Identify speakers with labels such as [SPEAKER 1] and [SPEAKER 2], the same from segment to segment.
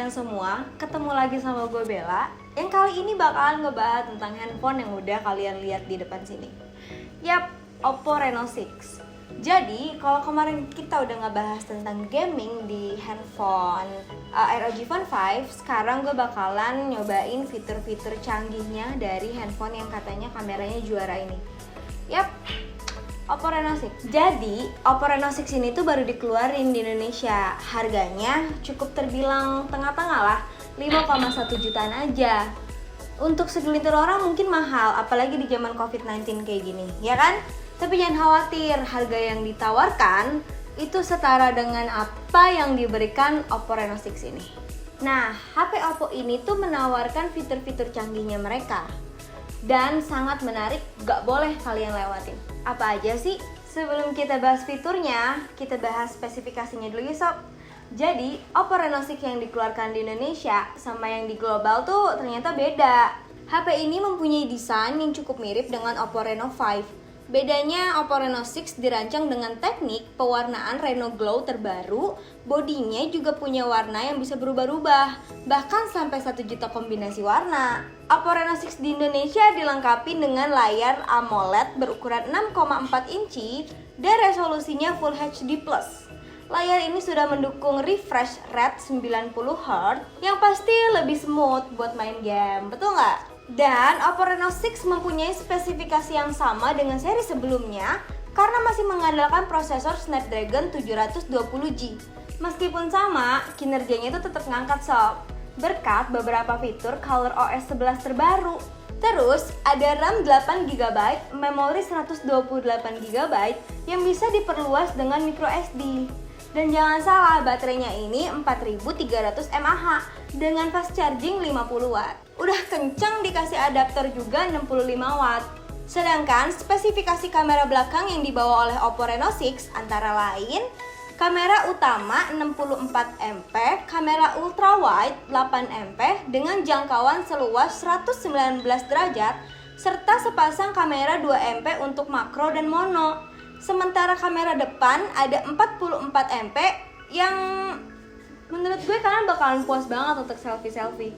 [SPEAKER 1] kalian semua, ketemu lagi sama gue Bella. Yang kali ini bakalan ngebahas tentang handphone yang udah kalian lihat di depan sini. Yap, Oppo Reno 6. Jadi, kalau kemarin kita udah ngebahas tentang gaming di handphone ROG Phone 5, sekarang gue bakalan nyobain fitur-fitur canggihnya dari handphone yang katanya kameranya juara ini. Yap, Oppo Reno 6. Jadi, Oppo Reno 6 ini tuh baru dikeluarin di Indonesia. Harganya cukup terbilang tengah-tengah lah, 5,1 jutaan aja. Untuk segelintir orang mungkin mahal, apalagi di zaman COVID-19 kayak gini, ya kan? Tapi jangan khawatir, harga yang ditawarkan itu setara dengan apa yang diberikan Oppo Reno 6 ini. Nah, HP Oppo ini tuh menawarkan fitur-fitur canggihnya mereka. Dan sangat menarik, gak boleh kalian lewatin. Apa aja sih? Sebelum kita bahas fiturnya, kita bahas spesifikasinya dulu ya sob. Jadi, Oppo Reno 6 yang dikeluarkan di Indonesia sama yang di global tuh ternyata beda. HP ini mempunyai desain yang cukup mirip dengan Oppo Reno 5. Bedanya, Oppo Reno 6 dirancang dengan teknik pewarnaan Reno Glow terbaru. Bodinya juga punya warna yang bisa berubah-ubah, bahkan sampai 1 juta kombinasi warna. Oppo Reno 6 di Indonesia dilengkapi dengan layar AMOLED berukuran 6,4 inci dan resolusinya Full HD+. Layar ini sudah mendukung refresh rate 90Hz yang pasti lebih smooth buat main game, betul nggak? Dan Oppo Reno 6 mempunyai spesifikasi yang sama dengan seri sebelumnya karena masih mengandalkan prosesor Snapdragon 720G. Meskipun sama, kinerjanya itu tetap ngangkat sob, berkat beberapa fitur ColorOS 11 terbaru. Terus ada RAM 8GB, memori 128GB yang bisa diperluas dengan microSD. Dan jangan salah, baterainya ini 4300 mAh dengan fast charging 50W. Udah kenceng dikasih adaptor juga 65W. Sedangkan spesifikasi kamera belakang yang dibawa oleh Oppo Reno 6 antara lain kamera utama 64MP, kamera ultrawide 8MP dengan jangkauan seluas 119 derajat, serta sepasang kamera 2MP untuk makro dan mono. Sementara kamera depan ada 44MP yang menurut gue kalian bakalan puas banget untuk selfie-selfie.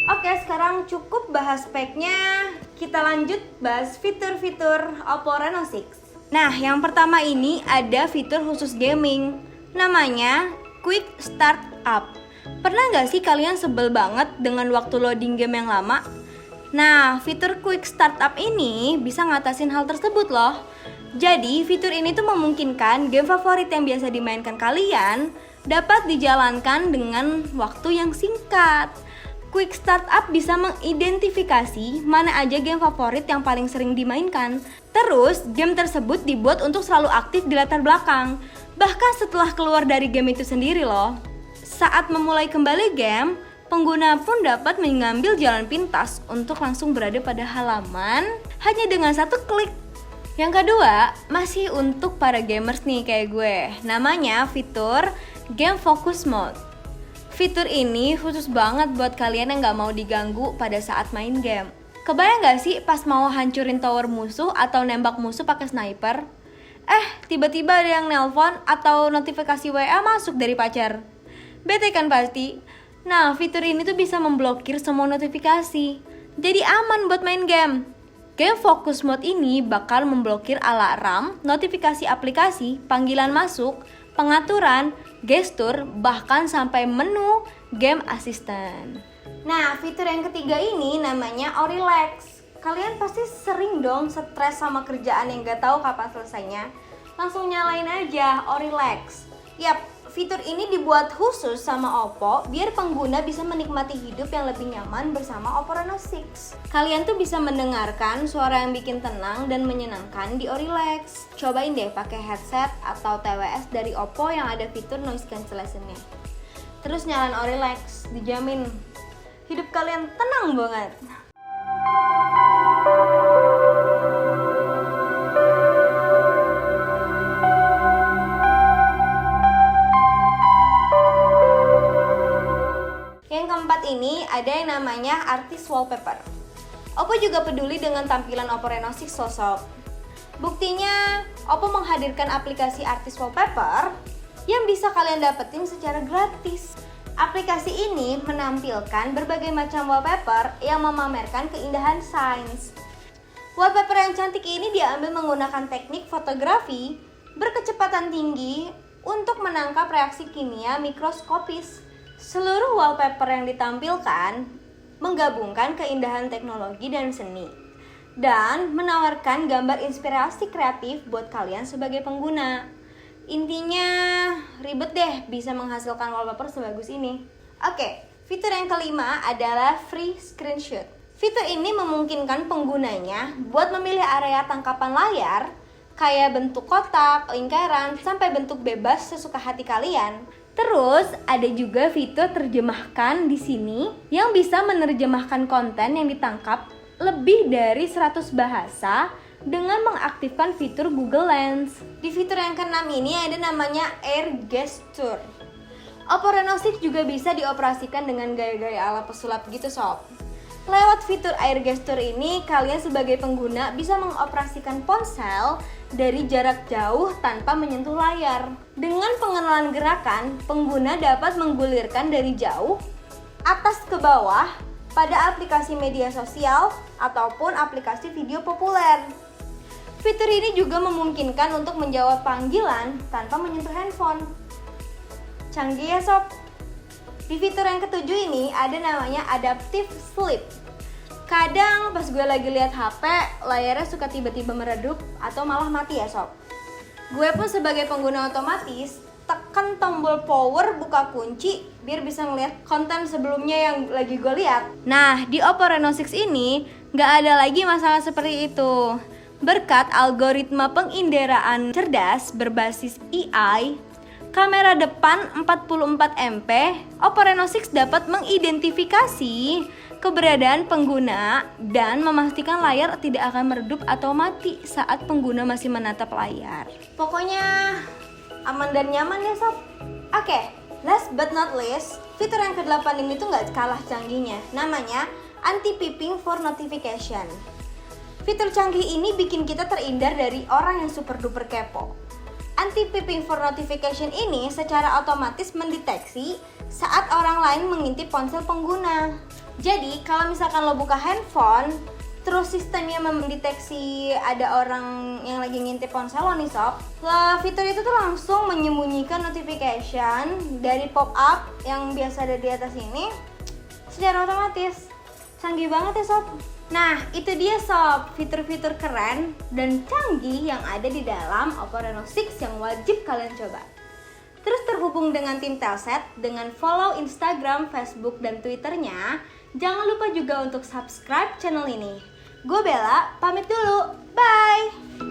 [SPEAKER 1] Oke, sekarang cukup bahas speknya, kita lanjut bahas fitur-fitur Oppo Reno 6. Nah, yang pertama ini ada fitur khusus gaming, namanya Quick Start Up. Pernah gak sih kalian sebel banget dengan waktu loading game yang lama? Nah, fitur Quick Startup ini bisa ngatasin hal tersebut loh. Jadi, fitur ini tuh memungkinkan game favorit yang biasa dimainkan kalian dapat dijalankan dengan waktu yang singkat. Quick Startup bisa mengidentifikasi mana aja game favorit yang paling sering dimainkan. Terus, game tersebut dibuat untuk selalu aktif di latar belakang, bahkan setelah keluar dari game itu sendiri loh. Saat memulai kembali game, pengguna pun dapat mengambil jalan pintas untuk langsung berada pada halaman hanya dengan satu klik. Yang kedua, masih untuk para gamers nih kayak gue. Namanya fitur Game Focus Mode. Fitur ini khusus banget buat kalian yang gak mau diganggu pada saat main game. Kebayang gak sih pas mau hancurin tower musuh atau nembak musuh pakai sniper? Tiba-tiba ada yang nelpon atau notifikasi WA masuk dari pacar. Bete kan pasti? Nah, fitur ini tuh bisa memblokir semua notifikasi. Jadi aman buat main game. Game Focus Mode ini bakal memblokir alarm, notifikasi aplikasi, panggilan masuk, pengaturan, gestur, bahkan sampai menu game assistant. Nah, fitur yang ketiga ini namanya Orilex. Kalian pasti sering dong stres sama kerjaan yang gak tahu kapan selesainya. Langsung nyalain aja Orilex. Yap, fitur ini dibuat khusus sama Oppo biar pengguna bisa menikmati hidup yang lebih nyaman bersama Oppo Reno 6. Kalian tuh bisa mendengarkan suara yang bikin tenang dan menyenangkan di Orilex. Cobain deh pakai headset atau TWS dari Oppo yang ada fitur noise cancellation-nya. Terus nyalain Orilex, dijamin hidup kalian tenang banget. Ini ada yang namanya Artist Wallpaper. Oppo juga peduli dengan tampilan Oppo Reno 6 sob. Buktinya, Oppo menghadirkan aplikasi Artist Wallpaper yang bisa kalian dapetin secara gratis. Aplikasi ini menampilkan berbagai macam wallpaper yang memamerkan keindahan sains. Wallpaper yang cantik ini diambil menggunakan teknik fotografi berkecepatan tinggi untuk menangkap reaksi kimia mikroskopis. Seluruh wallpaper yang ditampilkan menggabungkan keindahan teknologi dan seni dan menawarkan gambar inspirasi kreatif buat kalian sebagai pengguna. Intinya ribet deh bisa menghasilkan wallpaper sebagus ini. Oke, fitur yang kelima adalah free screenshot. Fitur ini memungkinkan penggunanya buat memilih area tangkapan layar kayak bentuk kotak, lingkaran, sampai bentuk bebas sesuka hati kalian. Terus ada juga fitur terjemahkan di sini yang bisa menerjemahkan konten yang ditangkap lebih dari 100 bahasa dengan mengaktifkan fitur Google Lens. Di fitur yang keenam ini ada namanya Air Gesture. Oppo Reno 6 juga bisa dioperasikan dengan gaya-gaya ala pesulap gitu sob. Lewat fitur Air Gesture ini, kalian sebagai pengguna bisa mengoperasikan ponsel dari jarak jauh tanpa menyentuh layar. Dengan pengenalan gerakan, pengguna dapat menggulirkan dari jauh, atas ke bawah, pada aplikasi media sosial ataupun aplikasi video populer. Fitur ini juga memungkinkan untuk menjawab panggilan tanpa menyentuh handphone. Canggih ya sob. Di fitur yang ketujuh ini ada namanya Adaptive Sleep. Kadang pas gue lagi lihat HP, layarnya suka tiba-tiba meredup atau malah mati ya sob. Gue pun sebagai pengguna otomatis tekan tombol power buka kunci biar bisa ngeliat konten sebelumnya yang lagi gue lihat. Nah, di Oppo Reno 6 ini nggak ada lagi masalah seperti itu. Berkat algoritma penginderaan cerdas berbasis AI, kamera depan 44 MP, Oppo Reno 6 dapat mengidentifikasi keberadaan pengguna dan memastikan layar tidak akan meredup atau mati saat pengguna masih menatap layar. Pokoknya aman dan nyaman ya sob. Oke, last but not least, fitur yang ke-8 ini tuh gak kalah canggihnya. Namanya Anti-Peeping for Notification. Fitur canggih ini bikin kita terhindar dari orang yang super duper kepo. Anti-Peeping for Notification ini secara otomatis mendeteksi saat orang lain mengintip ponsel pengguna. Jadi kalau misalkan lo buka handphone, terus sistemnya mendeteksi ada orang yang lagi ngintip ponsel lo nih sob, fitur itu tuh langsung menyembunyikan notification dari pop-up yang biasa ada di atas ini secara otomatis. Canggih banget ya sob. Nah, itu dia sob, fitur-fitur keren dan canggih yang ada di dalam Oppo Reno 6 yang wajib kalian coba. Terus terhubung dengan tim Telset dengan follow Instagram, Facebook, dan Twitternya. Jangan lupa juga untuk subscribe channel ini. Gue Bella, pamit dulu. Bye!